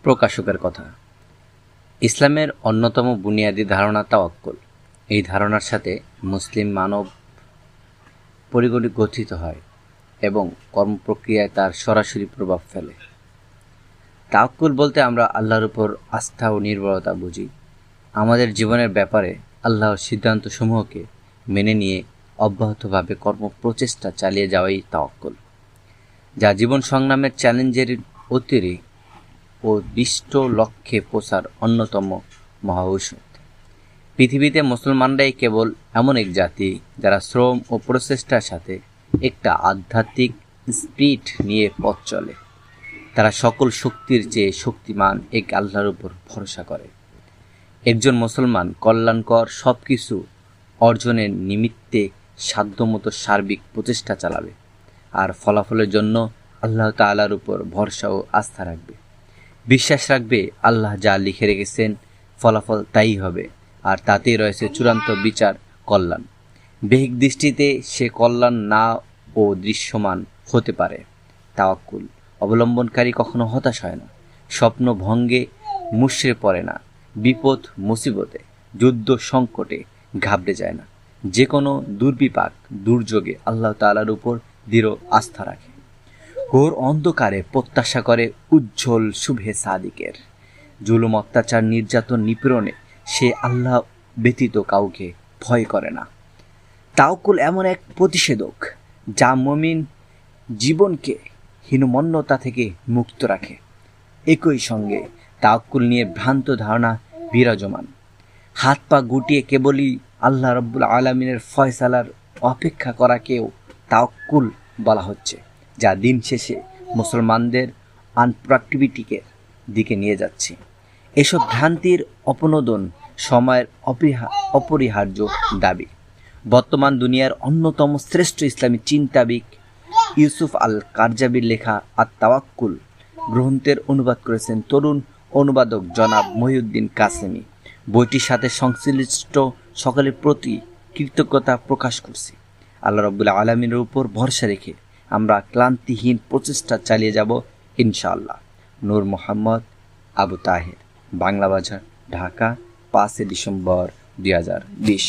প্রকাশকের কথা। ইসলামের অন্যতম বুনিয়াদী ধারণা তাওয়াক্কুল। এই ধারণার সাথে মুসলিম মানব পরিগঠিত হয় এবং কর্মপ্রক্রিয়ায় তার সরাসরি প্রভাব ফেলে। তাওয়াক্কুল বলতে আমরা আল্লাহর উপর আস্থা ও নির্ভরতা বুঝি। আমাদের জীবনের ব্যাপারে আল্লাহর সিদ্ধান্তসমূহকে মেনে নিয়ে অব্যাহতভাবে কর্মপ্রচেষ্টা চালিয়ে যাওয়াই তাওয়াক্কুল, যা জীবন সংগ্রামের চ্যালেঞ্জের অতিরিক্ত ও দৃষ্ট লক্ষ্যে পৌঁছার অন্যতম মহাঔষধ। পৃথিবীতে মুসলমানরাই কেবল এমন এক জাতি যারা শ্রম ও প্রচেষ্টার সাথে একটা আধ্যাত্মিক স্পিরিট নিয়ে পথ চলে। তারা সকল শক্তির চেয়ে শক্তিমান এক আল্লাহর উপর ভরসা করে। একজন মুসলমান কল্যাণকর সব কিছু অর্জনের নিমিত্তে সাধ্যমতো সার্বিক প্রচেষ্টা চালাবে, আর ফলাফলের জন্য আল্লাহ তাআলার উপর ভরসা ও আস্থা রাখবে। বিশ্বাস রাখবে আল্লাহ যা লিখে রেখেছেন ফলাফল তাই হবে, আর তাতেই রয়েছে চূড়ান্ত বিচার, কল্যাণ। বেহিক দৃষ্টিতে সে কল্যাণ না ও দৃশ্যমান হতে পারে। তাওয়াক্কুল অবলম্বনকারী কখনো হতাশ হয় না, স্বপ্ন ভঙ্গে মুষড়ে পড়ে না, বিপদ মুসিবতে, যুদ্ধ সংকটে ঘাবড়ে যায় না। যে কোনো দুর্বিপাক দুর্যোগে আল্লাহ তাআলার উপর দৃঢ় আস্থা রাখে। ঘোর অন্ধকারে প্রত্যাশা করে উজ্জ্বল শুভে সাদিকের। জুলুম, অত্যাচার, নির্যাতন, নিপীড়নে সে আল্লাহ ব্যতীত কাউকে ভয় করে না। তাওয়াক্কুল এমন এক প্রতিষেধক যা মুমিন জীবনকে হীনমন্যতা থেকে মুক্ত রাখে। একই সঙ্গে তাওয়াক্কুল নিয়ে ভ্রান্ত ধারণা বিরাজমান। হাত পা গুটিয়ে কেবলই আল্লাহ রাব্বুল আলামিনের ফয়সালার অপেক্ষা করাকেও তাওয়াক্কুল বলা হচ্ছে, যা দিন শেষে মুসলমানদের আনপ্রোডাক্টিভিটিকে দিকে নিয়ে যাচ্ছে। এসব ভ্রান্তির অপনোদন সময়ের অপরিহার্য দাবি। বর্তমান দুনিয়ার অন্যতম শ্রেষ্ঠ ইসলামী চিন্তাবিদ ইউসুফ আল কারজাবির লেখা আত-তাওয়াক্কুল গ্রন্থের অনুবাদ করেছেন তরুণ অনুবাদক জনাব মহিউদ্দিন কাসেমি। বইটির সাথে সংশ্লিষ্ট সকলের প্রতি কৃতজ্ঞতা প্রকাশ করছি। আল্লাহ রাব্বুল আলামিনের উপর ভরসা রেখে আমরা ক্লান্তিহীন প্রচেষ্টা চালিয়ে যাব ইনশাআল্লাহ। নূর মোহাম্মদ আবু তাহের, বাংলা বাজার, ঢাকা, 5 ডিসেম্বর 2020।